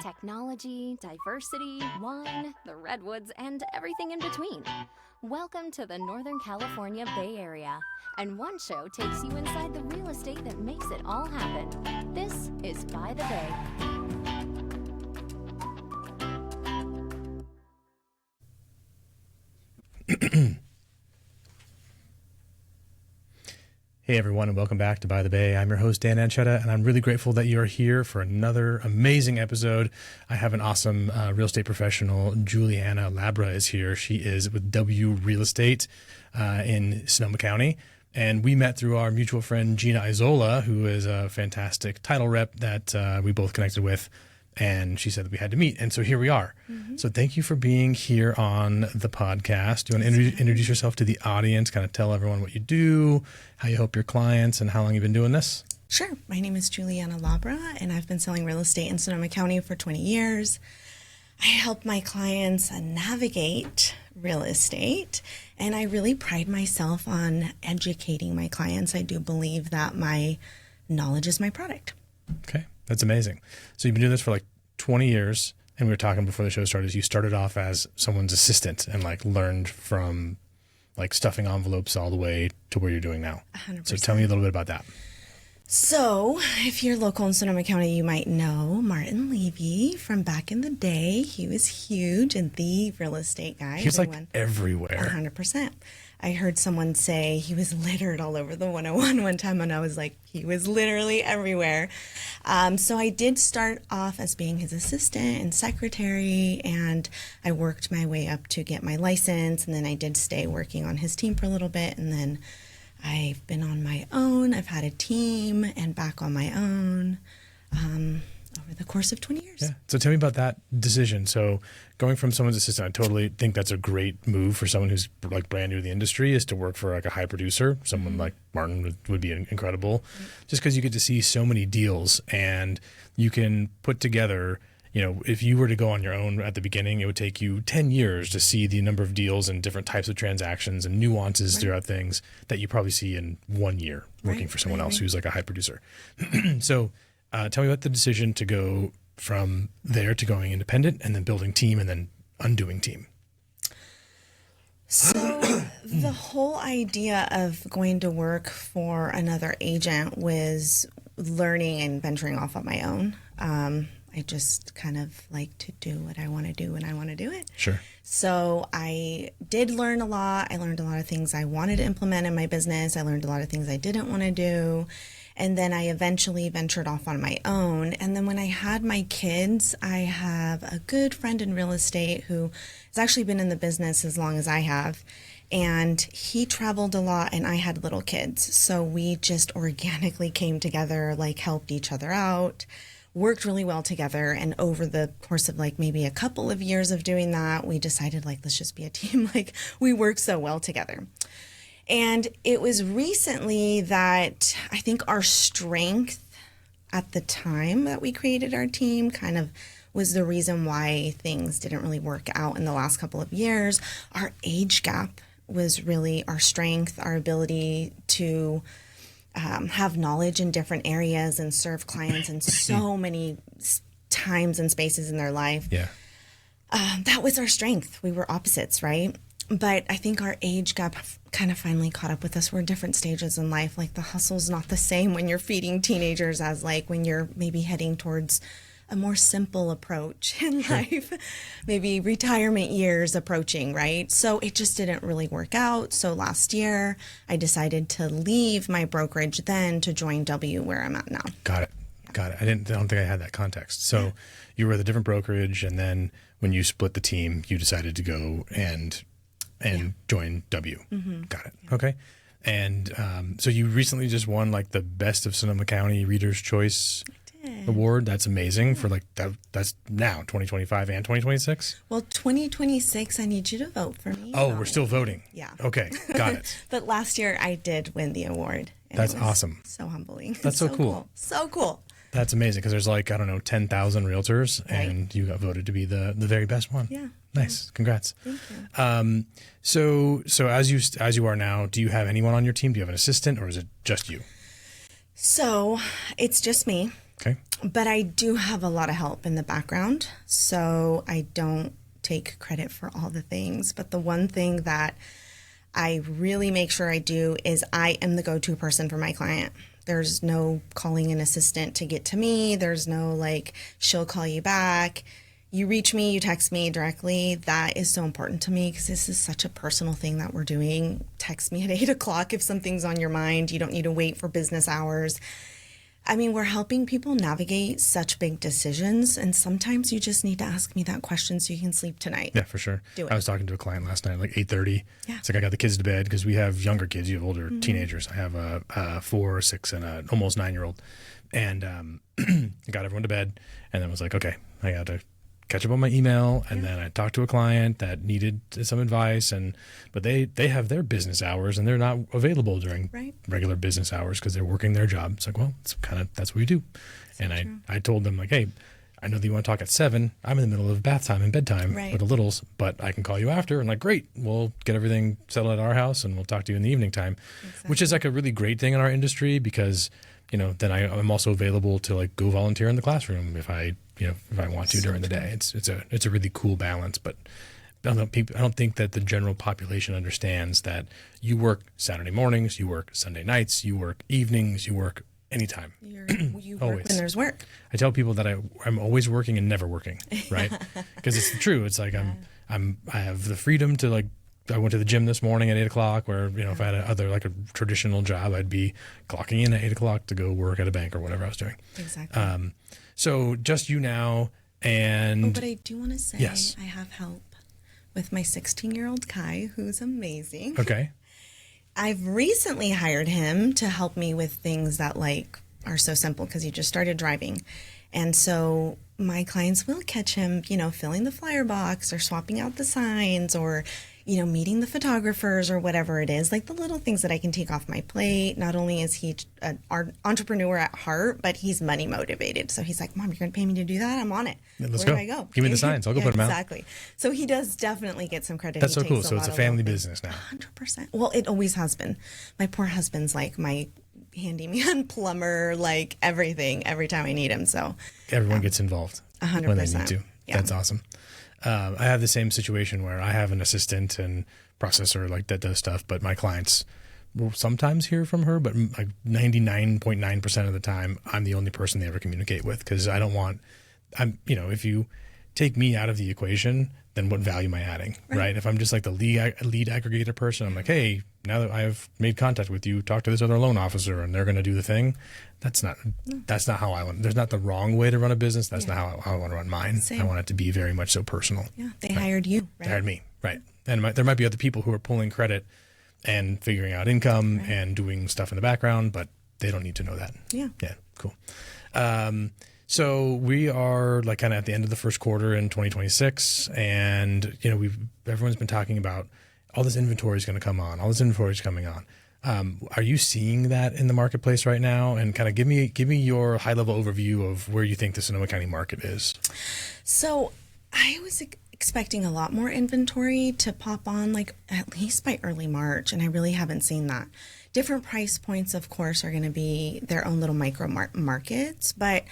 technology, diversity, wine, the redwoods, and everything in between. Welcome to the Northern California Bay Area, and one show takes you inside the real estate that makes it all happen. This is By the Bay. Hey everyone, and welcome back to By the Bay. I'm your host, Dan Anchetta, and I'm really grateful that you are here for another amazing episode. I have an awesome real estate professional. Juliana Labra is here. She is with W Real Estate in Sonoma County. And we met through our mutual friend, Gina Isola, who is a fantastic title rep that we both connected with. And she said that we had to meet. And so here we are. Mm-hmm. So thank you for being here on the podcast. Do you want to introduce yourself to the audience, kind of tell everyone what you do, how you help your clients, and how long you've been doing this? Sure. My name is Juliana Labra, and I've been selling real estate in Sonoma County for 20 years. I help my clients navigate real estate, and I really pride myself on educating my clients. I do believe that my knowledge is my product. Okay. That's amazing. So you've been doing this for like 20 years, and we were talking before the show started. You started off as someone's assistant and like learned from like stuffing envelopes all the way to where you're doing now. 100%. So tell me a little bit about that. So if you're local in Sonoma County, you might know Martin Levy from back in the day. He was huge and the real estate guy. He was like everywhere. 100%. I heard someone say he was littered all over the 101 one time, and I was like, he was literally everywhere. So I did start off as being his assistant and secretary, and I worked my way up to get my license, and then I did stay working on his team for a little bit, and then I've been on my own. I've had a team and back on my own over the course of 20 years. Yeah. So tell me about that decision. So going from someone's assistant, I totally think that's a great move for someone who's like brand new to the industry, is to work for like a high producer. Someone like Martin would be incredible, just because you get to see so many deals and you can put together, you know, if you were to go on your own at the beginning, it would take you 10 years to see the number of deals and different types of transactions and nuances throughout things that you probably see in 1 year working for someone else who's like a high producer. So tell me about the decision to go from there to going independent and then building team and then undoing team. So the whole idea of going to work for another agent was learning and venturing off on my own. I just kind of like to do what I want to do when I want to do it. Sure. So I did learn a lot. I learned a lot of things I wanted to implement in my business. I learned a lot of things I didn't want to do. And then I eventually ventured off on my own. And then when I had my kids, I have a good friend in real estate who has actually been in the business as long as I have. And he traveled a lot and I had little kids. So we just organically came together, like helped each other out, worked really well together. And over the course of like maybe a couple of years of doing that, we decided like, let's just be a team. Like we work so well together. And it was recently that I think our strength at the time that we created our team kind of was the reason why things didn't really work out in the last couple of years. Our age gap was really our strength, our ability to have knowledge in different areas and serve clients in so many times and spaces in their life. Yeah. That was our strength. We were opposites, right? But I think our age gap kind of finally caught up with us. We're in different stages in life. Like the hustle's not the same when you're feeding teenagers as like when you're maybe heading towards a more simple approach in life, maybe retirement years approaching, right? So it just didn't really work out. So last year I decided to leave my brokerage then to join W where I'm at now. Got it. I don't think I had that context. So you were at a different brokerage, and then when you split the team, you decided to go and join W. Mm-hmm. Got it. Yeah. Okay. And so you recently just won like the Best of Sonoma County Reader's Choice Award. That's amazing for like that. That's now 2025 and 2026. Well, 2026, I need you to vote for me. Oh, we're still voting. Yeah. Okay. Got it. But last year I did win the award. That's awesome. So humbling. That's so cool. So cool. That's amazing because there's like, I don't know, 10,000 realtors and you got voted to be the very best one. Yeah. Nice. Congrats. Thank So you. as you are now, do you have anyone on your team? Do you have an assistant or is it just you? So it's just me. Okay. But I do have a lot of help in the background, so I don't take credit for all the things. But the one thing that I really make sure I do is I am the go-to person for my client. There's no calling an assistant to get to me. There's no like, she'll call you back. You reach me, you text me directly. That is so important to me because this is such a personal thing that we're doing. Text me at 8 o'clock if something's on your mind. You don't need to wait for business hours. I mean, we're helping people navigate such big decisions, and sometimes you just need to ask me that question so you can sleep tonight. Yeah, for sure. Do it. I was talking to a client last night, like 8:30. Yeah. It's like I got the kids to bed because we have younger kids. You have older teenagers. I have a 4, 6, and an almost 9-year-old. And I got everyone to bed, and then was like, okay, I got to catch up on my email, and then I talked to a client that needed some advice, but they have their business hours and they're not available during regular business hours because they're working their job. It's like, well, that's what we do. So and I told them like, hey, I know that you want to talk at 7. I'm in the middle of bath time and bedtime with the littles, but I can call you after. And like, great, we'll get everything settled at our house and we'll talk to you in the evening time, which is like a really great thing in our industry because, you know, then I'm also available to like go volunteer in the classroom if I want to during the day. It's a really cool balance, but I don't think that the general population understands that you work Saturday mornings, you work Sunday nights, you work evenings, you work anytime. You work when there's work. I tell people that I'm always working and never working, right? Because it's true. It's like I have the freedom to like. I went to the gym this morning at 8 o'clock where, you know, if I had a traditional job, I'd be clocking in at 8 o'clock to go work at a bank or whatever I was doing. Exactly. So just you now and... but I do want to say I have help with my 16-year-old Kai, who's amazing. Okay. I've recently hired him to help me with things that like are so simple because he just started driving. And so my clients will catch him, you know, filling the flyer box or swapping out the signs or, you know, meeting the photographers or whatever it is, like the little things that I can take off my plate. Not only is he an entrepreneur at heart, but he's money motivated. So he's like, Mom, you're going to pay me to do that? I'm on it. Yeah, Where do I go? Give me the signs. I'll go put them out. Exactly. So he does definitely get some credit. That's so cool. So it's a family business now. 100%. Well, it always has been. My poor husband's like my handyman, plumber, like everything, every time I need him. So everyone gets involved 100%. when they need to. Yeah. That's awesome. I have the same situation where I have an assistant and processor like that does stuff, but my clients will sometimes hear from her, but like 99.9% of the time, I'm the only person they ever communicate with because I don't want, if you take me out of the equation, then what value am I adding, right? If I'm just like the lead aggregator person, I'm like, hey, now that I've made contact with you, talk to this other loan officer and they're going to do the thing. That's not how I want. There's not the wrong way to run a business. That's not how I want to run mine. Same. I want it to be very much so personal. Yeah, they hired you, right? They hired me, right? And there might be other people who are pulling credit and figuring out income and doing stuff in the background, but they don't need to know that. Yeah, cool. So we are like kind of at the end of the first quarter in 2026, and you know everyone's been talking about all this inventory is going to come on, all this inventory is coming on. Are you seeing that in the marketplace right now? And kind of give me your high level overview of where you think the Sonoma County market is. So I was expecting a lot more inventory to pop on, like at least by early March, and I really haven't seen that. Different price points, of course, are going to be their own little micro markets, but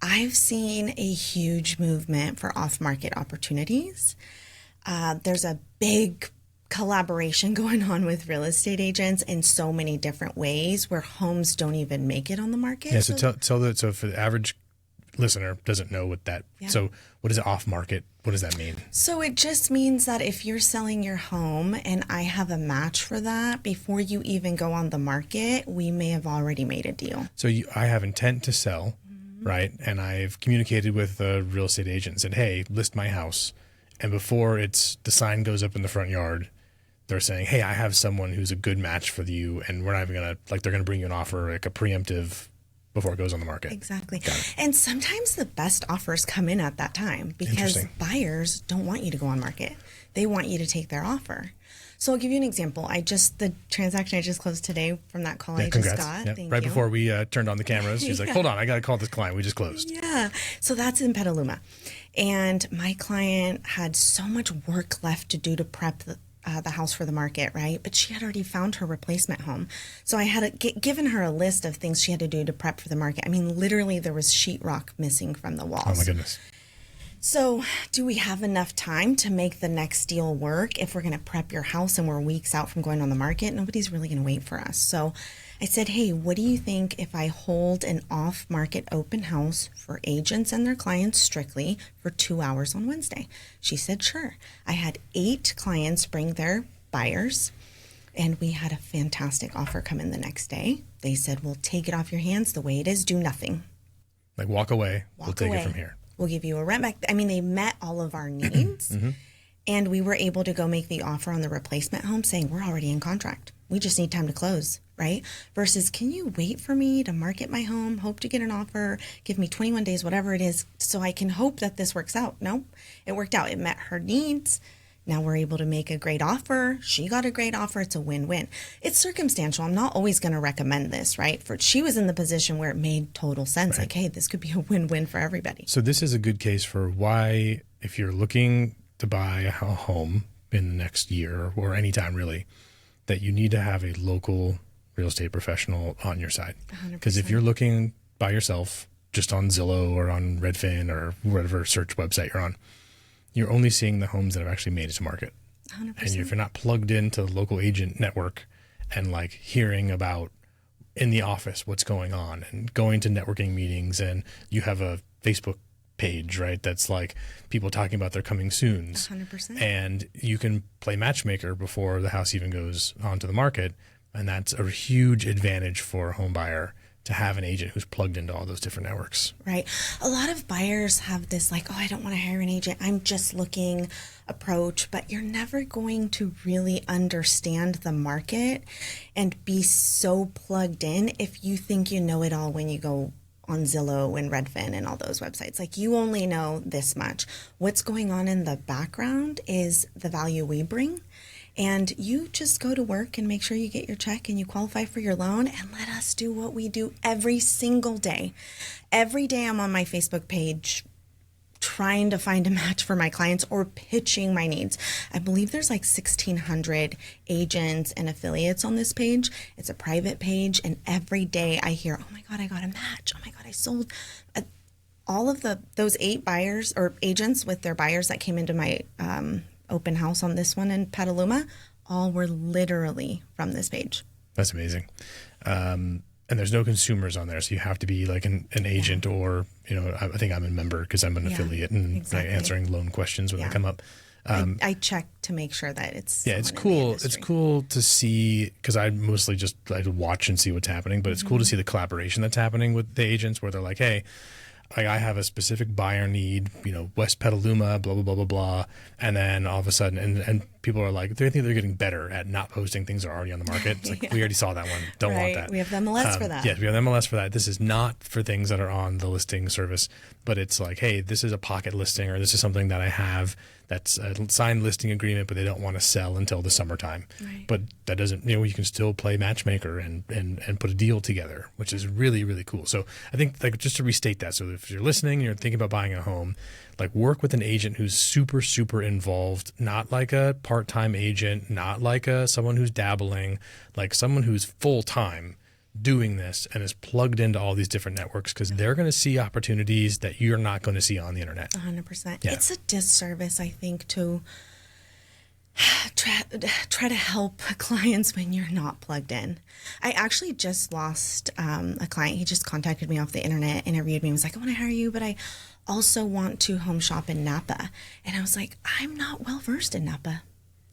I've seen a huge movement for off-market opportunities. There's a big collaboration going on with real estate agents in so many different ways where homes don't even make it on the market. Yeah, so for the average listener doesn't know what that, so what is off market? What does that mean? So it just means that if you're selling your home and I have a match for that, before you even go on the market, we may have already made a deal. So I have intent to sell, right? And I've communicated with the real estate agent and said, hey, list my house. And before the sign goes up in the front yard, they're saying, hey, I have someone who's a good match for you, and we're not even going to, like, they're going to bring you an offer, like a preemptive, before it goes on the market. Exactly. And sometimes the best offers come in at that time because buyers don't want you to go on market. They want you to take their offer. So I'll give you an example. The transaction I just closed today from that call I just got. Thank you. Before we turned on the cameras, she's like, hold on, I got to call this client. We just closed. Yeah. So that's in Petaluma. And my client had so much work left to do to prep the house for the market, right? But she had already found her replacement home. So I had given her a list of things she had to do to prep for the market. I mean, literally there was sheetrock missing from the walls. Oh my goodness. So do we have enough time to make the next deal work if we're going to prep your house and we're weeks out from going on the market? Nobody's really going to wait for us. So I said, hey, what do you think if I hold an off-market open house for agents and their clients strictly for 2 hours on Wednesday? She said, sure. I had 8 clients bring their buyers, and we had a fantastic offer come in the next day. They said, we'll take it off your hands the way it is, do nothing. Like walk away, we'll take it from here. We'll give you a rent back. I mean, they met all of our needs, and we were able to go make the offer on the replacement home saying, we're already in contract. We just need time to close, right? Versus, can you wait for me to market my home, hope to get an offer, give me 21 days, whatever it is, so I can hope that this works out? No, it worked out. It met her needs. Now we're able to make a great offer. She got a great offer. It's a win-win. It's circumstantial. I'm not always going to recommend this, right? She was in the position where it made total sense. Right. Like, hey, this could be a win-win for everybody. So this is a good case for why, if you're looking to buy a home in the next year or any time really, that you need to have a local real estate professional on your side. Because if you're looking by yourself, just on Zillow or on Redfin or whatever search website you're on, you're only seeing the homes that have actually made it to market. 100%. And if you're not plugged into the local agent network and like hearing about in the office what's going on and going to networking meetings, and you have a Facebook page, right, that's like people talking about their coming soons. 100%. And you can play matchmaker before the house even goes onto the market. And that's a huge advantage for a home buyer, to have an agent who's plugged into all those different networks. Right. A lot of buyers have this like, oh, I don't want to hire an agent, I'm just looking approach, but you're never going to really understand the market and be so plugged in if you think you know it all when you go on Zillow and Redfin and all those websites. Like, you only know this much. What's going on in the background is the value we bring. And you just go to work and make sure you get your check and you qualify for your loan, and let us do what we do every single day. Every day I'm on my Facebook page trying to find a match for my clients or pitching my needs. I believe there's like 1,600 agents and affiliates on this page. It's a private page, and every day I hear, oh my God, I got a match. Oh my God, I sold. All of those 8 buyers or agents with their buyers that came into my open house on this one in Petaluma, all were literally from this page. That's amazing. And there's no consumers on there, so you have to be like an agent, or, you know, I think I'm a member because I'm an affiliate and answering loan questions when they come up. I check to make sure that it's it's cool. It's cool to see, because I mostly just like to watch and see what's happening, but it's cool to see the collaboration that's happening with the agents, where they're like, hey, I have a specific buyer need, you know, West Petaluma, blah, blah, blah, blah, blah. And then all of a sudden, and people are like, they think they're getting better at not posting things that are already on the market. It's like, we already saw that one. Don't want that. We have the MLS for that. Yes, we have the MLS for that. This is not for things that are on the listing service, but it's like, hey, this is a pocket listing, or this is something that I have that's a signed listing agreement, but they don't want to sell until the summertime. Right. But that doesn't, you know, you can still play matchmaker and put a deal together, which is really, really cool. So I think, like, just to restate that, so if you're listening and you're thinking about buying a home, like, work with an agent who's super, super involved, not like a part-time agent, not like someone who's dabbling, like someone who's full-time doing this and is plugged into all these different networks, because they're going to see opportunities that you're not going to see on the internet. 100%. Yeah. It's a disservice, I think, to try to help clients when you're not plugged in. I actually just lost a client. He just contacted me off the internet, interviewed me, and was like, I want to hire you, but I also want to home shop in Napa. And I was like, I'm not well versed in Napa.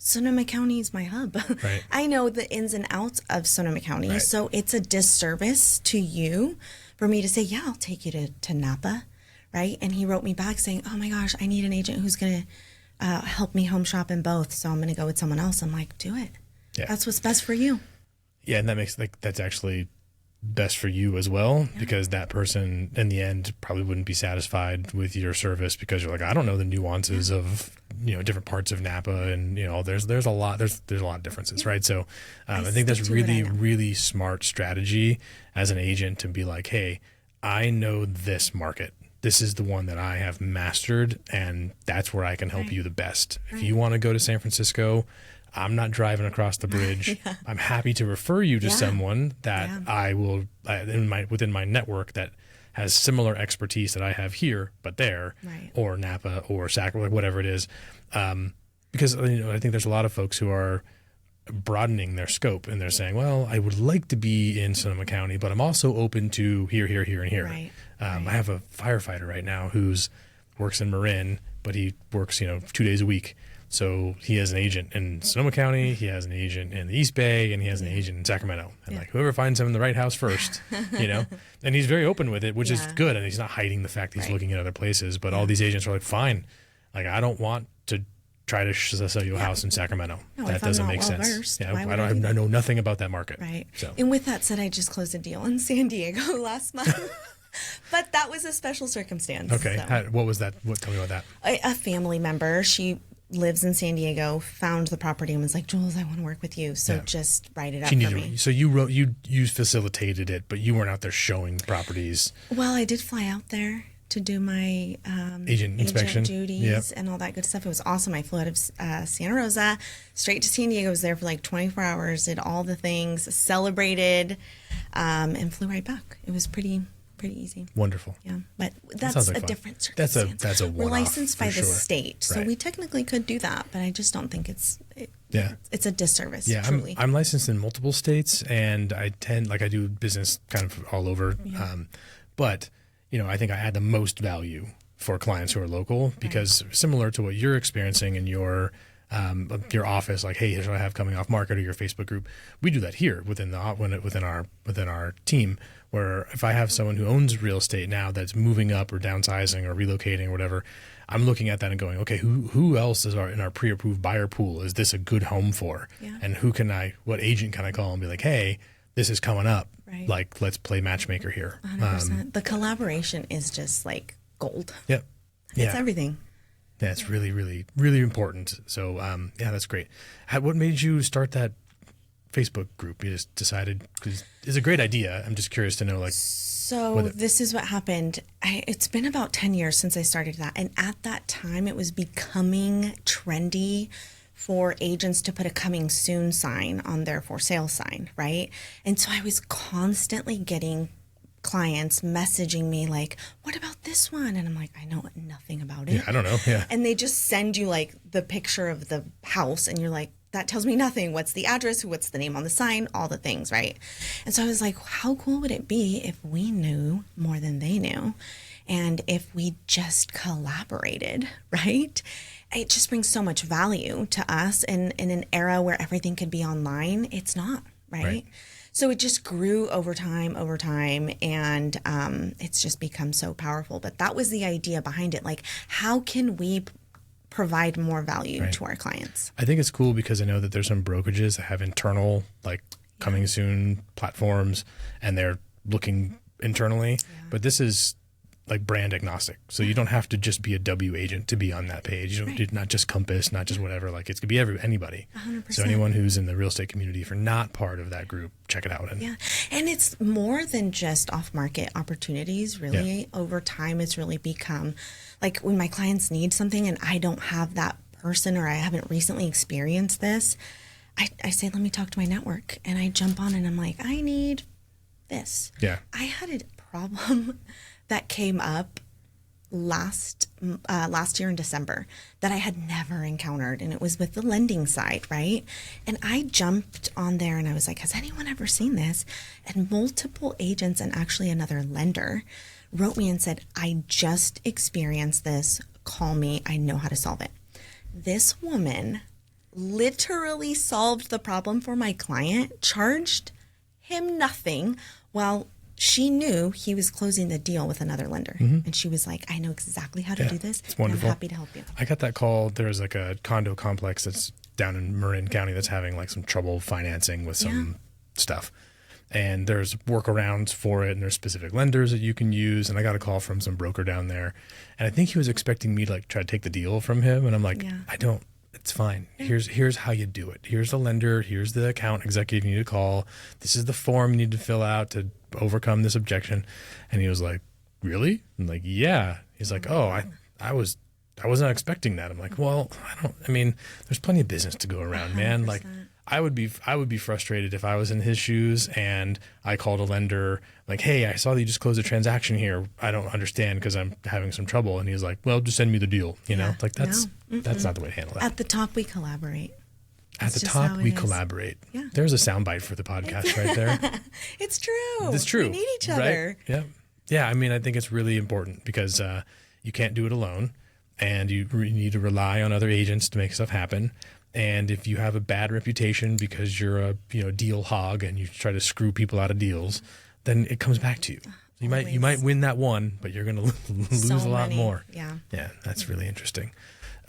Sonoma County is my hub. Right. I know the ins and outs of Sonoma County. Right. So it's a disservice to you for me to say, yeah, I'll take you to Napa. Right. And he wrote me back saying, oh my gosh, I need an agent who's going to help me home shop in both. So I'm going to go with someone else. I'm like, do it. Yeah. That's what's best for you. Yeah. And that makes, like, that's actually best for you as well, because that person in the end probably wouldn't be satisfied with your service, because you're like, I don't know the nuances of, you know, different parts of Napa, and, you know, there's a lot of differences, right? So I think that's really smart strategy as an agent to be like, hey, I know this market. This is the one that I have mastered, and that's where I can help you the best. If you want to go to San Francisco, I'm not driving across the bridge. I'm happy to refer you to someone that I will within my network that has similar expertise that I have here, but there, or Napa or Sac, whatever it is. Because I think there's a lot of folks who are broadening their scope, and they're saying, well, I would like to be in Sonoma County, but I'm also open to here, and here. Right. I have a firefighter right now works in Marin, but he works 2 days a week. So he has an agent in Sonoma County, he has an agent in the East Bay, and he has an agent in Sacramento. And whoever finds him in the right house first, and he's very open with it, which is good. And he's not hiding the fact that he's looking at other places, but all these agents are like, fine, I don't want to try to sell you a house in Sacramento. No, that doesn't make sense. I know nothing about that market. Right. So. And with that said, I just closed a deal in San Diego last month. But that was a special circumstance. Okay. So. What was that? Tell me about that. A family member, she lives in San Diego, found the property and was like, Jules, I want to work with you. So just write it up for me. So you facilitated it, but you weren't out there showing properties. Well, I did fly out there to do my agent inspection duties and all that good stuff. It was awesome. I flew out of Santa Rosa straight to San Diego. I was there for 24 hours, did all the things, celebrated, and flew right back. It was pretty easy. Wonderful. Yeah, but that's like a fun. different circumstance. That's a one-off. We're licensed by the sure. state, so we technically could do that, but I just don't think it's a disservice. Yeah, truly. I'm licensed in multiple states, and I do business kind of all over. But I think I add the most value for clients who are local because similar to what you're experiencing in your office, like, hey, here's what I have coming off market, or your Facebook group. We do that here within our team. Where if I have someone who owns real estate now that's moving up or downsizing or relocating or whatever, I'm looking at that and going, okay, who else is in our pre-approved buyer pool? Is this a good home for? Yeah. And what agent can I call and be like, hey, this is coming up. Right. Like, let's play matchmaker here. 100%. The collaboration is just like gold. Yep. It's everything. Yeah, it's really, really, really important. So, that's great. What made you start that Facebook group? You just decided, because it's a great idea. I'm just curious to know, So this is what happened. It's been about 10 years since I started that. And at that time, it was becoming trendy for agents to put a coming soon sign on their for sale sign, right? And so I was constantly getting clients messaging me like, what about this one? And I'm like, I know nothing about it. Yeah, I don't know. Yeah. And they just send you the picture of the house and you're like, that tells me nothing. What's the address? What's the name on the sign? All the things, right? And so I was like, how cool would it be if we knew more than they knew? And if we just collaborated, right? It just brings so much value to us. And in an era where everything could be online, it's not, right? So it just grew over time, and it's just become so powerful. But that was the idea behind it. How can we provide more value to our clients? I think it's cool because I know that there's some brokerages that have internal, coming soon platforms, and they're looking internally. But this is brand agnostic. So you don't have to just be a W agent to be on that page. You don't not just Compass, not just whatever. It could be anybody. 100%. So anyone who's in the real estate community, if you're not part of that group, check it out. And it's more than just off-market opportunities, really. Over time, it's really become when my clients need something and I don't have that person, or I haven't recently experienced this, I say, let me talk to my network. And I jump on and I'm like, I need this. Yeah. I had a problem that came up last year in December that I had never encountered, and it was with the lending side, right? And I jumped on there and I was like, has anyone ever seen this? And multiple agents and actually another lender wrote me and said, I just experienced this. Call me. I know how to solve it. This woman literally solved the problem for my client, charged him nothing, while she knew he was closing the deal with another lender. And she was like, I know exactly how to do this. It's wonderful. I'm happy to help you. I got that call. There's a condo complex that's down in Marin County that's having some trouble financing with some stuff. And there's workarounds for it, and there's specific lenders that you can use. And I got a call from some broker down there. And I think he was expecting me to try to take the deal from him. And I'm like, I don't. It's fine. Here's how you do it. Here's the lender. Here's the account executive you need to call. This is the form you need to fill out to overcome this objection. And he was like, really? I'm like, yeah. He's like, oh, I I wasn't expecting that. I'm like, well, there's plenty of business to go around, man. 100%. Like I would be frustrated if I was in his shoes and I called a lender like, hey, I saw that you just closed a transaction here. I don't understand because I'm having some trouble. And he's like, well, just send me the deal. You know, like that's not the way to handle that. At the top, we collaborate. At the top, we collaborate. Yeah. There's a soundbite for the podcast right there. It's true. It's true. We need each other. Right? Yeah. Yeah. I mean, I think it's really important because you can't do it alone and you need to rely on other agents to make stuff happen. And if you have a bad reputation because you're a deal hog and you try to screw people out of deals, then it comes back to you. You might win that one, but you're going to lose a lot more. Yeah. Yeah. That's really interesting.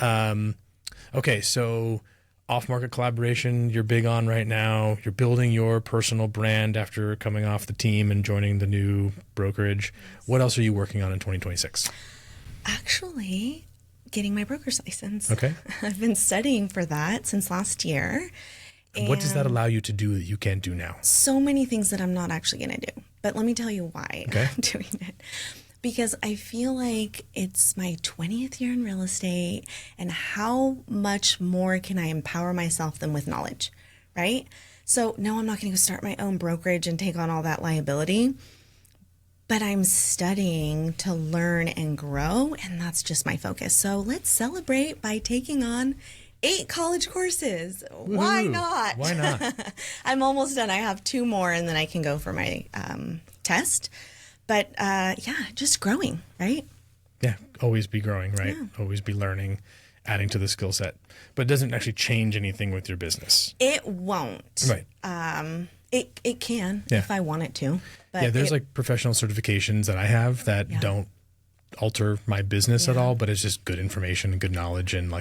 Okay. So off-market collaboration, you're big on right now. You're building your personal brand after coming off the team and joining the new brokerage. What else are you working on in 2026? Actually, getting my broker's license. Okay. I've been studying for that since last year. What does that allow you to do that you can't do now? So many things that I'm not actually going to do. But let me tell you why Okay. I'm doing it. Because I feel like it's my 20th year in real estate, and how much more can I empower myself than with knowledge, right? So no, I'm not going to go start my own brokerage and take on all that liability, but I'm studying to learn and grow, and that's just my focus. So let's celebrate by taking on 8 college courses. Woo-hoo. Why not? Why not? I'm almost done. I have 2 more, and then I can go for my test. But just growing, right? Yeah, always be growing, right? Yeah. Always be learning, adding to the skill set. But it doesn't actually change anything with your business. It won't. Right. It can Yeah. if I want it to. But Yeah, there's like professional certifications that I have that don't alter my business at all, but it's just good information and good knowledge and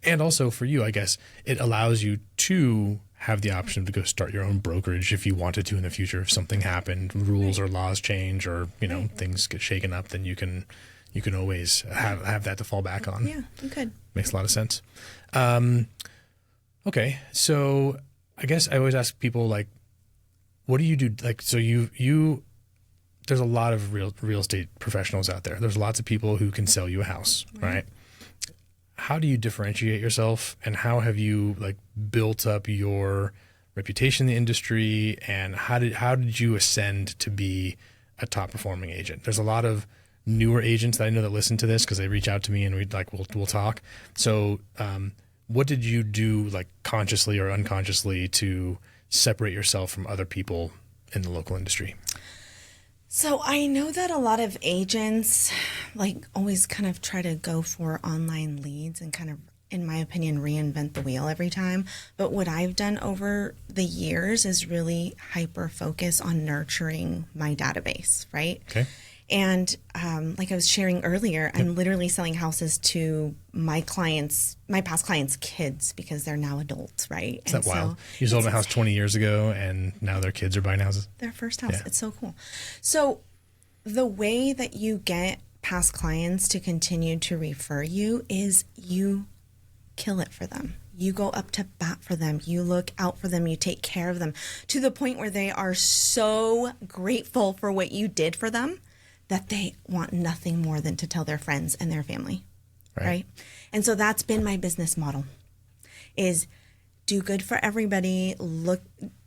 and also for you, I guess, it allows you to have the option to go start your own brokerage if you wanted to in the future. If something happened, rules or laws change, or things get shaken up, then you can always have that to fall back on. Yeah, you could. Makes a lot of sense. Okay, so I guess I always ask people like, what do you do? Like, so you there's a lot of real estate professionals out there. There's lots of people who can sell you a house, right? How do you differentiate yourself, and how have you like built up your reputation in the industry, and how did you ascend to be a top performing agent? There's a lot of newer agents that I know that listen to this because they reach out to me and we'll talk. So what did you do like consciously or unconsciously to separate yourself from other people in the local industry? So I know that a lot of agents like always kind of try to go for online leads and kind of, in my opinion, reinvent the wheel every time. But what I've done over the years is really hyper focus on nurturing my database, right? Okay. And like I was sharing earlier, I'm literally selling houses to my past clients' kids because they're now adults, right? Is that wild? You sold a house 20 years ago and now their kids are buying houses? Their first house. Yeah. It's so cool. So the way that you get past clients to continue to refer you is you kill it for them. You go up to bat for them. You look out for them. You take care of them to the point where they are so grateful for what you did for them that they want nothing more than to tell their friends and their family, right? And so that's been my business model, is do good for everybody,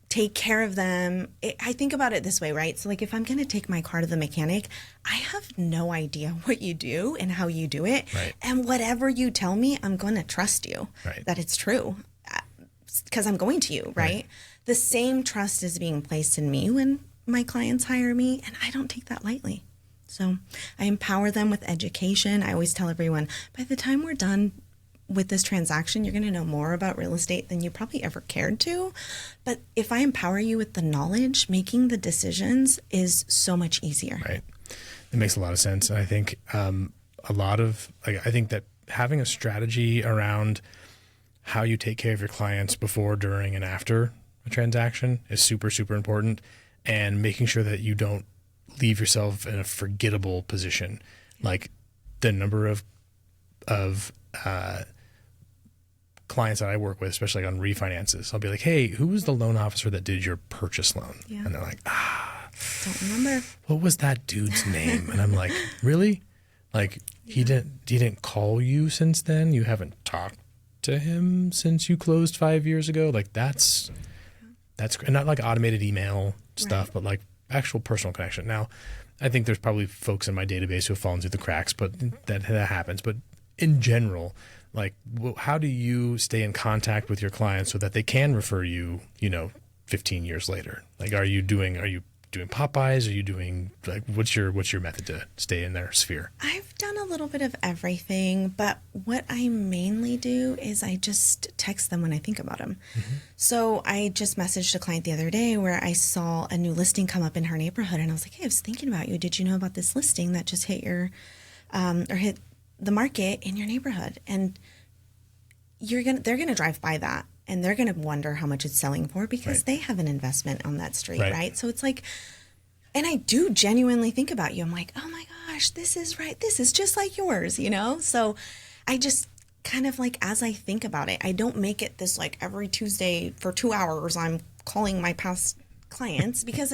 take care of them. I think about it this way, right? So like if I'm going to take my car to the mechanic, I have no idea what you do and how you do it. Right. And whatever you tell me, I'm going to trust you that it's true because I'm going to you, right? The same trust is being placed in me when my clients hire me, and I don't take that lightly. So I empower them with education. I always tell everyone, by the time we're done with this transaction, you're going to know more about real estate than you probably ever cared to. But if I empower you with the knowledge, making the decisions is so much easier. Right. It makes a lot of sense. And I think I think that having a strategy around how you take care of your clients before, during, and after a transaction is super, super important. And making sure that you don't leave yourself in a forgettable position. Like the number of clients that I work with, especially on refinances, I'll be like, hey, who was the loan officer that did your purchase loan? Yeah. And they're like, don't remember. What was that dude's name? And I'm like, really? Like he didn't call you since then. You haven't talked to him since you closed 5 years ago. Like that's not like automated email stuff, but like actual personal connection. Now, I think there's probably folks in my database who have fallen through the cracks, but that happens. But in general, like how do you stay in contact with your clients so that they can refer you, 15 years later? Like, are you doing pop-bys? Are you doing like, what's your method to stay in their sphere? I've done a little bit of everything, but what I mainly do is I just text them when I think about them. Mm-hmm. So I just messaged a client the other day where I saw a new listing come up in her neighborhood, and I was like, hey, I was thinking about you. Did you know about this listing that just hit your, or hit the market in your neighborhood? And they're gonna drive by that, and they're gonna wonder how much it's selling for because they have an investment on that street, right? So it's like, and I do genuinely think about you. I'm like, oh my gosh, this is right. This is just like yours, So I just kind of like, as I think about it, I don't make it this like every Tuesday for 2 hours I'm calling my past clients because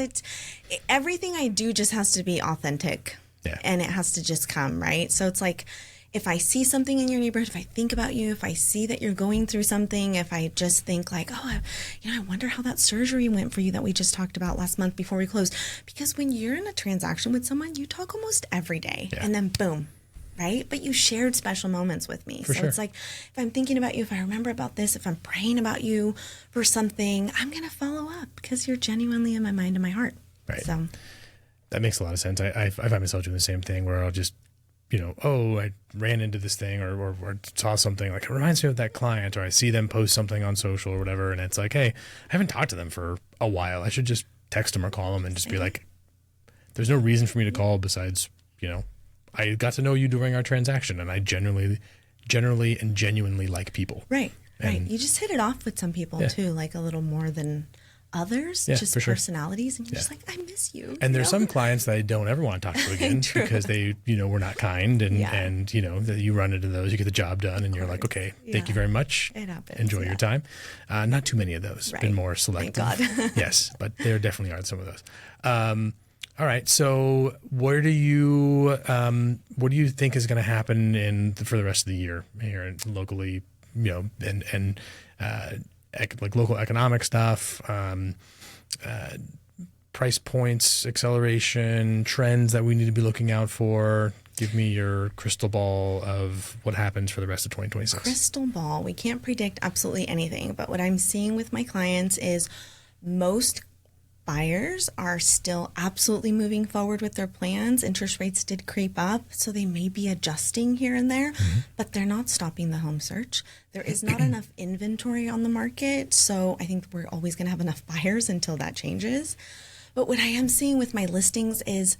everything I do just has to be authentic and it has to just come, right? So it's like, if I see something in your neighborhood, if I think about you, if I see that you're going through something, if I just think like, oh, I wonder how that surgery went for you that we just talked about last month before we closed. Because when you're in a transaction with someone, you talk almost every day and then boom, right? But you shared special moments with me. So it's like, if I'm thinking about you, if I remember about this, if I'm praying about you for something, I'm going to follow up because you're genuinely in my mind and my heart. Right. So that makes a lot of sense. I find myself doing the same thing where I'll just, I ran into this thing or saw something like it reminds me of that client, or I see them post something on social or whatever. And it's like, hey, I haven't talked to them for a while. I should just text them or call them and just be like, there's no reason for me to call besides, I got to know you during our transaction and I generally and genuinely like people. Right. You just hit it off with some people too, like a little more than others, just personalities, and you're just like, I miss you. And there's some clients that I don't ever want to talk to again because they, were not kind, and that you run into those, you get the job done, and you're like, okay, thank you very much. It happens. Enjoy your time. Not too many of those. Been more selective. Thank God. Yes, but there definitely are some of those. All right, so what do you think is going to happen for the rest of the year here locally? Like local economic stuff, price points, acceleration, trends that we need to be looking out for. Give me your crystal ball of what happens for the rest of 2026. Crystal ball. We can't predict absolutely anything, but what I'm seeing with my clients is most buyers are still absolutely moving forward with their plans. Interest rates did creep up, so they may be adjusting here and there, but they're not stopping the home search. There is not enough inventory on the market, so I think we're always going to have enough buyers until that changes. But what I am seeing with my listings is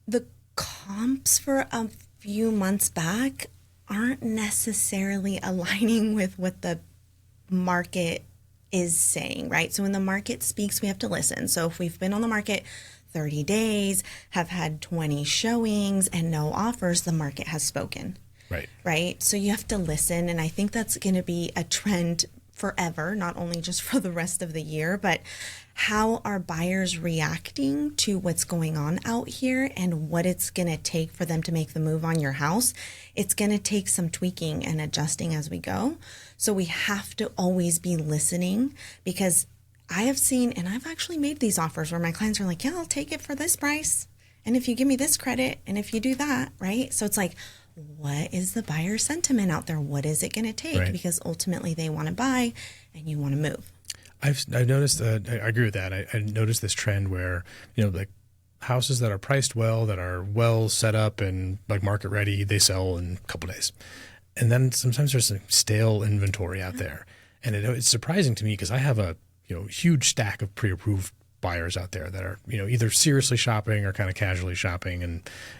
the comps for a few months back aren't necessarily aligning with what the market is saying, right? So when the market speaks, we have to listen. So if we've been on the market 30 days, have had 20 showings and no offers, the market has spoken. Right? So you have to listen. And I think that's going to be a trend forever, not only just for the rest of the year, but how are buyers reacting to what's going on out here and what it's going to take for them to make the move on your house. It's going to take some tweaking and adjusting as we go. So we have to always be listening, because I have seen, and I've actually made these offers where my clients are like, yeah, I'll take it for this price. And if you give me this credit, and if you do that, right? So it's like, what is the buyer sentiment out there? What is it going to take? Right. Because ultimately they want to buy and you want to move. I've noticed that. I agree with that. I noticed this trend where, like houses that are priced well, that are well set up and like market ready, they sell in a couple of days. And then sometimes there's some stale inventory out there. And it's surprising to me because I have a huge stack of pre-approved buyers out there that are either seriously shopping or kind of casually shopping,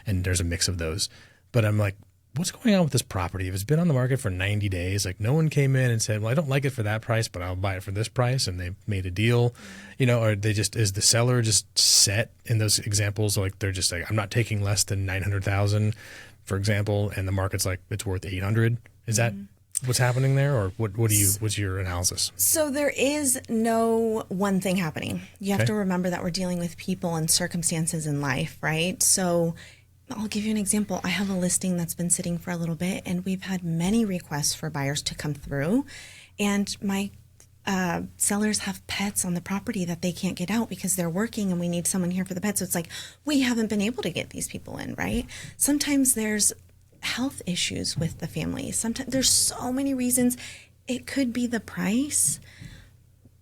and there's a mix of those. But I'm like, what's going on with this property? If it's been on the market for 90 days, like no one came in and said, well, I don't like it for that price, but I'll buy it for this price, and they made a deal, or they just, is the seller just set in those examples? Like they're just like, I'm not taking less than 900,000, for example, and the market's like, it's worth 800. Is that what's happening there, or what's your analysis? So there is no one thing happening. You have to remember that we're dealing with people and circumstances in life, right? So I'll give you an example. I have a listing that's been sitting for a little bit, and we've had many requests for buyers to come through. And my sellers have pets on the property that they can't get out because they're working and we need someone here for the pets. So it's like, we haven't been able to get these people in, right? Sometimes there's health issues with the family. Sometimes there's so many reasons. It could be the price,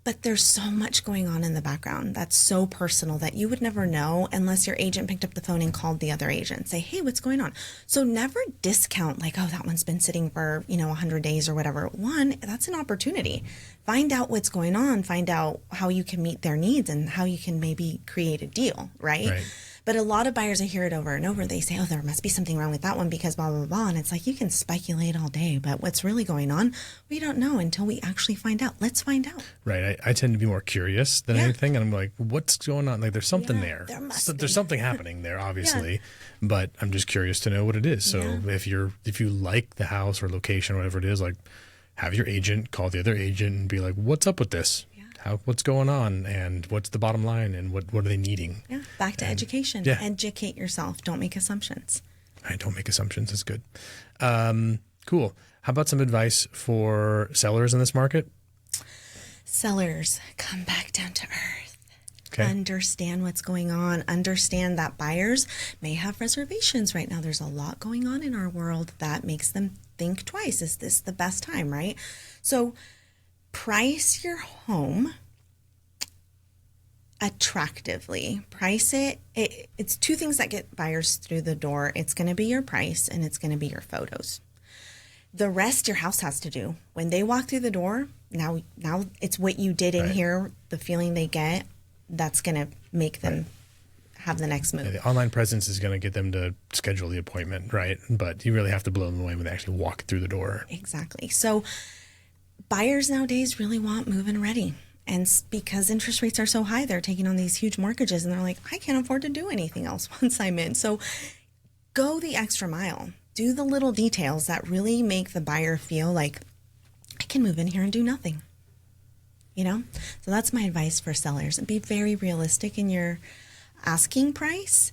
but there's so much going on in the background that's so personal that you would never know unless your agent picked up the phone and called the other agent, say, hey, what's going on? So never discount like, oh, that one's been sitting for, 100 days or whatever. One, that's an opportunity. Find out what's going on, find out how you can meet their needs and how you can maybe create a deal, right? But a lot of buyers, I hear it over and over. They say, oh, there must be something wrong with that one because blah, blah, blah. And it's like, you can speculate all day, but what's really going on, we don't know until we actually find out. Let's find out. Right. I tend to be more curious than anything. And I'm like, what's going on? Like, there's something there. There's something happening there, obviously. But I'm just curious to know what it is. So if you like the house or location or whatever it is, like, have your agent call the other agent and be like, what's up with this? What's going on, and what's the bottom line, and what are they needing? Back to education. Educate yourself. Don't make assumptions. Don't make assumptions. That's good. Cool. How about some advice for sellers in this market? Sellers, come back down to earth. Okay. Understand what's going on. Understand that buyers may have reservations right now. There's a lot going on in our world that makes them think twice. Is this the best time, right? So price your home attractively. Price it. It's two things that get buyers through the door. It's going to be your price and it's going to be your photos. The rest your house has to do. When they walk through the door, now it's what you did in here, the feeling they get, that's going to make them have the next move. The online presence is going to get them to schedule the appointment, right? But you really have to blow them away when they actually walk through the door. Exactly. So buyers nowadays really want move-in ready. And because interest rates are so high, they're taking on these huge mortgages and they're like, I can't afford to do anything else once I'm in. So go the extra mile. Do the little details that really make the buyer feel like I can move in here and do nothing. So that's my advice for sellers. Be very realistic in your asking price.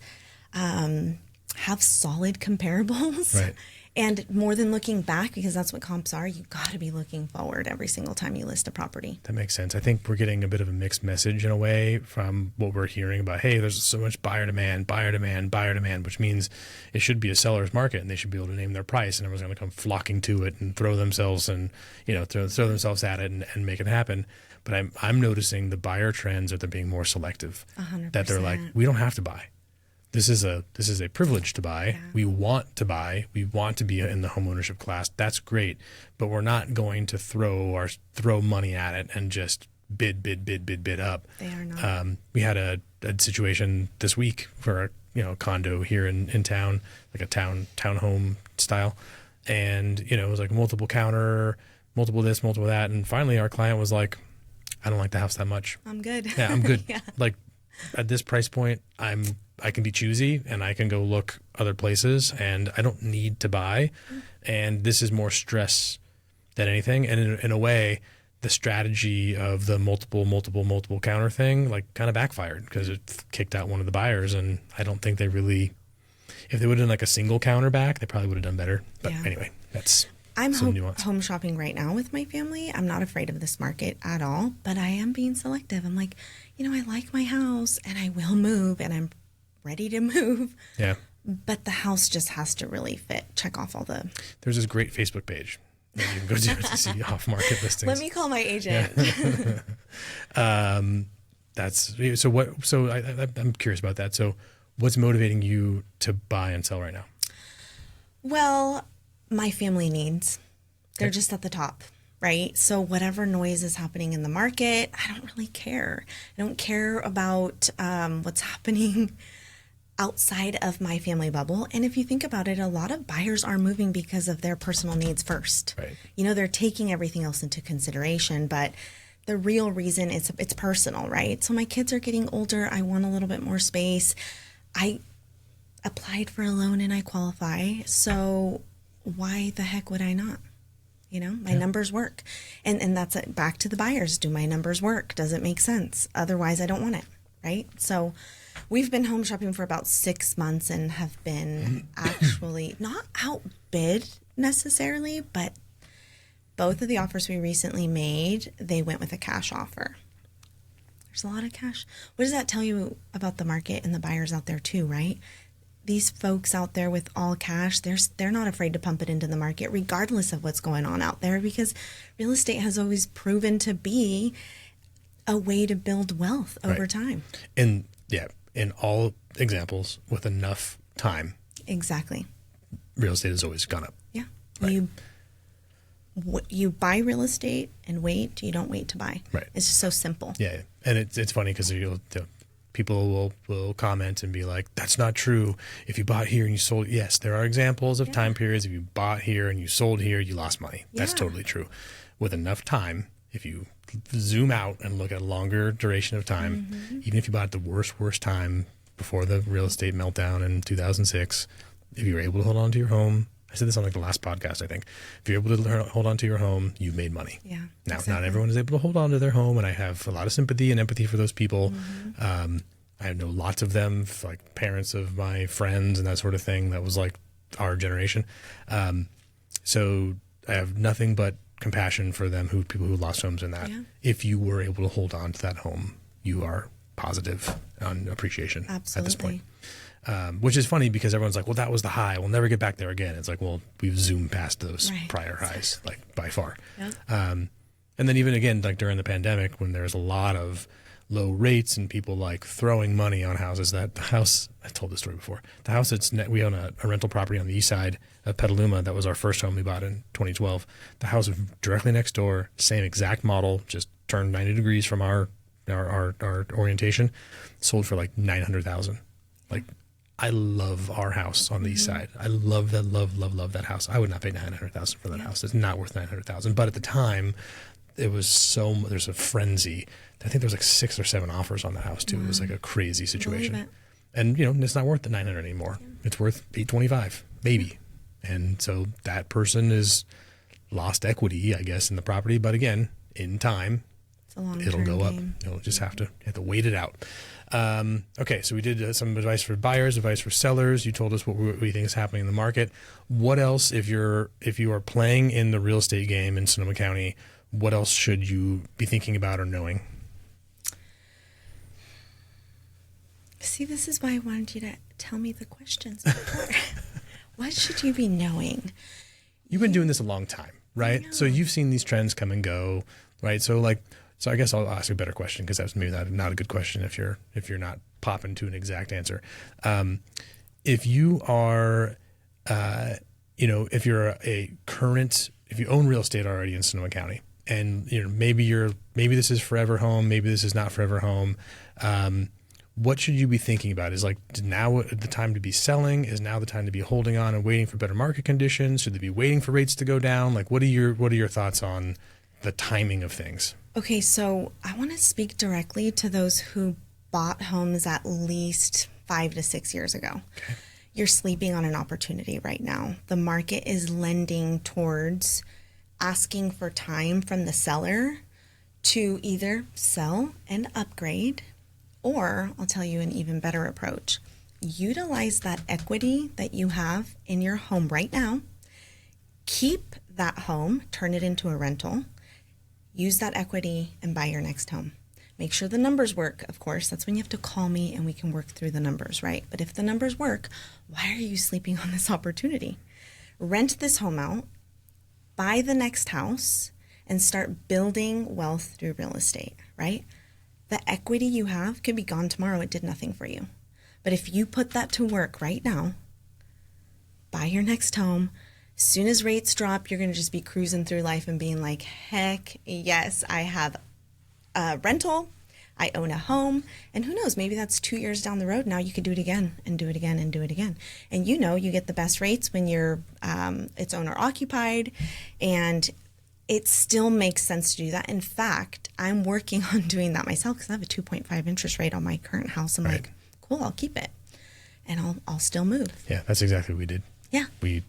Have solid comparables. Right. And more than looking back, because that's what comps are, you got to be looking forward every single time you list a property. That makes sense. I think we're getting a bit of a mixed message in a way from what we're hearing about, hey, there's so much buyer demand, which means it should be a seller's market and they should be able to name their price and everyone's going to come flocking to it and throw themselves at it and make it happen. But I'm noticing the buyer trends are they're being more selective. 100%. That they're like, we don't have to buy. This is a privilege to buy. Yeah. We want to buy. We want to be in the home ownership class. That's great, but we're not going to throw money at it and just bid up. They are not. We had a situation this week for a condo here in town, like a townhome style, and it was like multiple counter, multiple this, multiple that, and finally our client was like, I don't like the house that much. I'm good. Yeah, I'm good. Yeah. Like at this price point, I can be choosy and I can go look other places and I don't need to buy. And this is more stress than anything. And in a way, the strategy of the multiple counter thing like kind of backfired because it kicked out one of the buyers. And I don't think they really, if they would have done like a single counter back, they probably would have done better. But anyway, that's I'm some nuance. home shopping right now with my family. I'm not afraid of this market at all, but I am being selective. I'm like, I like my house and I will move and I'm ready to move. Yeah. But the house just has to really fit. Check off all the... There's this great Facebook page that you can go to see off-market listings. Let me call my agent. I'm curious about that. So what's motivating you to buy and sell right now? Well, my family needs. They're just at the top, right? So whatever noise is happening in the market, I don't really care. I don't care about what's happening outside of my family bubble. And if you think about it, a lot of buyers are moving because of their personal needs first. Right. They're taking everything else into consideration, but the real reason it's personal, right? So my kids are getting older. I want a little bit more space. I applied for a loan and I qualify. So why the heck would I not? My numbers work. And that's back to the buyers. Do my numbers work? Does it make sense? Otherwise, I don't want it, right? So We've been home shopping for about 6 months and have been actually not outbid necessarily, but both of the offers we recently made, they went with a cash offer. There's a lot of cash. What does that tell you about the market and the buyers out there too, right? These folks out there with all cash, they're not afraid to pump it into the market regardless of what's going on out there, because real estate has always proven to be a way to build wealth over time. And in all examples, with enough time, Exactly. real estate has always gone up. Yeah. Right. You buy real estate and wait. You don't wait to buy. Right. It's just so simple. Yeah. And it's funny because people will comment and be like, that's not true. If you bought here and you sold, yes, there are examples of time periods. If you bought here and you sold here, you lost money. That's totally true. With enough time, if you zoom out and look at a longer duration of time, even if you bought at the worst time before the real estate meltdown in 2006, if you were able to hold on to your home, I said this on like the last podcast, I think. If you're able to hold on to your home, you've made money. Yeah. Now, exactly. not everyone is able to hold on to their home, and I have a lot of sympathy and empathy for those people. I know lots of them, like parents of my friends and that sort of thing. That was like our generation. So I have nothing but compassion for them, people who lost homes in that. Yeah. If you were able to hold on to that home, you are positive on appreciation at this point. Which is funny because everyone's like, well, that was the high. We'll never get back there again. It's like, well, we've zoomed past those prior highs, like by far. Yep. And then even again, like during the pandemic, when there's a lot of low rates and people like throwing money on houses, that the house, I told this story before, the house we own a rental property on the east side of Petaluma. That was our first home we bought in 2012. The house was directly next door, same exact model, just turned 90 degrees from our orientation, sold for like $900,000. Like, I love our house on the east side. I love that house. I would not pay $900,000 for that house. It's not worth $900,000. But at the time, it was there's a frenzy. I think there was like 6 or 7 offers on that house too. It was like a crazy situation. And it's not worth the $900 anymore. Yeah. It's worth $825 maybe. And so that person is lost equity, I guess, in the property. But again, in time, it'll go up. You'll just have to wait it out. Okay, so we did some advice for buyers, advice for sellers. You told us what we think is happening in the market. What else, if you are playing in the real estate game in Sonoma County, what else should you be thinking about or knowing? See, this is why I wanted you to tell me the questions before. What should you be knowing? You've been doing this a long time, right? So you've seen these trends come and go, right? So I guess I'll ask a better question, because that's maybe not a good question if you're not popping to an exact answer. If you are, if you own real estate already in Sonoma County, and maybe this is forever home, maybe this is not forever home. What should you be thinking about? Is now the time to be selling? Is now the time to be holding on and waiting for better market conditions? Should they be waiting for rates to go down? Like, what are your thoughts on the timing of things? Okay, so I want to speak directly to those who bought homes at least 5 to 6 years ago. Okay. You're sleeping on an opportunity right now. The market is lending towards asking for time from the seller to either sell and upgrade, or I'll tell you an even better approach. Utilize that equity that you have in your home right now. Keep that home, turn it into a rental. Use that equity and buy your next home. Make sure the numbers work, of course. That's when you have to call me and we can work through the numbers, right? But if the numbers work, why are you sleeping on this opportunity? Rent this home out, buy the next house, and start building wealth through real estate, right? The equity you have could be gone tomorrow. It did nothing for you. But if you put that to work right now, buy your next home. As soon as rates drop, you're going to just be cruising through life and being like, heck yes, I have a rental, I own a home, and who knows, maybe that's 2 years down the road. Now you could do it again and do it again and do it again. And you get the best rates when it's owner occupied, and it still makes sense to do that. In fact, I'm working on doing that myself because I have a 2.5 interest rate on my current house. I'm like, cool, I'll keep it, and I'll still move. Yeah, that's exactly what we did. Yeah. We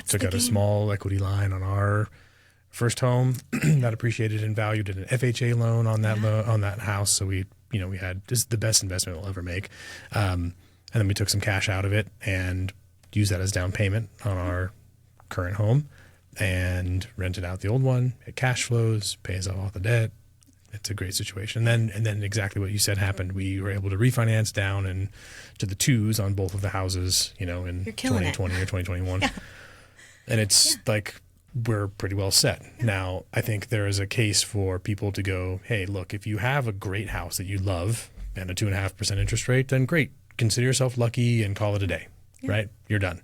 took out a small equity line on our first home that appreciated in value, did an FHA loan on that on that house. So we we had this is the best investment we'll ever make. And then we took some cash out of it and used that as down payment on our current home and rented out the old one. It cash flows, pays off all the debt. It's a great situation. And then exactly what you said happened. We were able to refinance down and to the twos on both of the houses, in 2020 or 2021. Yeah. And it's like we're pretty well set. Yeah. Now, I think there is a case for people to go, hey, look, if you have a great house that you love and a 2.5% interest rate, then great. Consider yourself lucky and call it a day, right? You're done.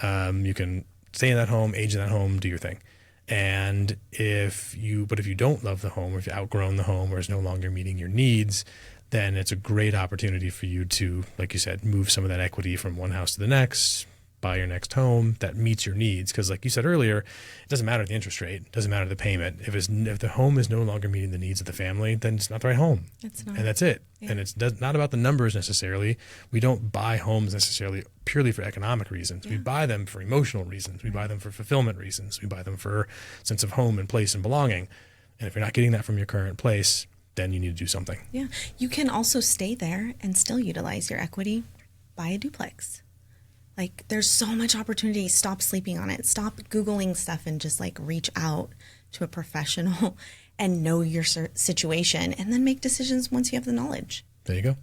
You can stay in that home, age in that home, do your thing. And if you don't love the home, or if you've outgrown the home or is no longer meeting your needs, then it's a great opportunity for you to, like you said, move some of that equity from one house to the next, buy your next home that meets your needs. Because like you said earlier, it doesn't matter the interest rate, it doesn't matter the payment. If the home is no longer meeting the needs of the family, then it's not the right home. It's not. And that's it. Yeah. And it's not about the numbers necessarily. We don't buy homes necessarily purely for economic reasons. Yeah. We buy them for emotional reasons. We buy them for fulfillment reasons. We buy them for sense of home and place and belonging. And if you're not getting that from your current place, then you need to do something. Yeah. You can also stay there and still utilize your equity. Buy a duplex. Like, there's so much opportunity. Stop sleeping on it. Stop Googling stuff and just reach out to a professional and know your situation, and then make decisions once you have the knowledge. There you go.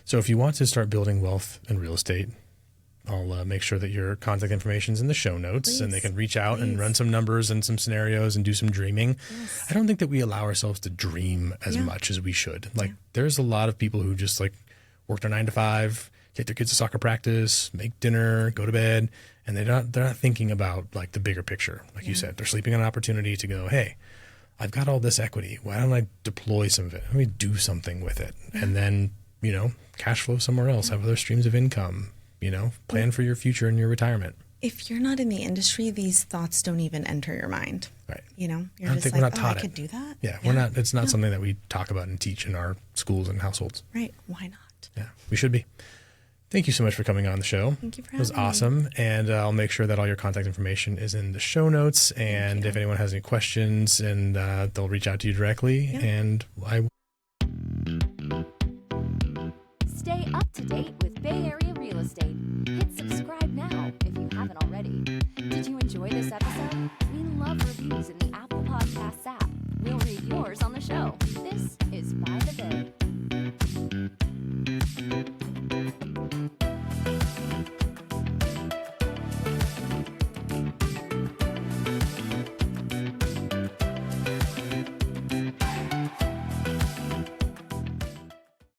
So if you want to start building wealth in real estate, I'll make sure that your contact information is in the show notes. Please. And they can reach out and run some numbers and some scenarios and do some dreaming. Yes. I don't think that we allow ourselves to dream as much as we should. There's a lot of people who just work their 9 to 5, take their kids to soccer practice, make dinner, go to bed, and they're not thinking about the bigger picture. Like you said, they're sleeping on an opportunity to go, hey, I've got all this equity. Why don't I deploy some of it? Let me do something with it. And then, cash flow somewhere else, have other streams of income, plan for your future and your retirement. If you're not in the industry, these thoughts don't even enter your mind. Right. You're I just think we're not taught I could do that. Yeah. We're not, it's not something that we talk about and teach in our schools and households. Right. Why not? Yeah, we should be. Thank you so much for coming on the show. Thank you for having me. It was awesome. And I'll make sure that all your contact information is in the show notes. And if anyone has any questions, and they'll reach out to you directly. Yeah. And Stay up to date with Bay Area real estate. Hit subscribe now if you haven't already. Did you enjoy this episode? We love reviews in the Apple Podcasts app. We'll read yours on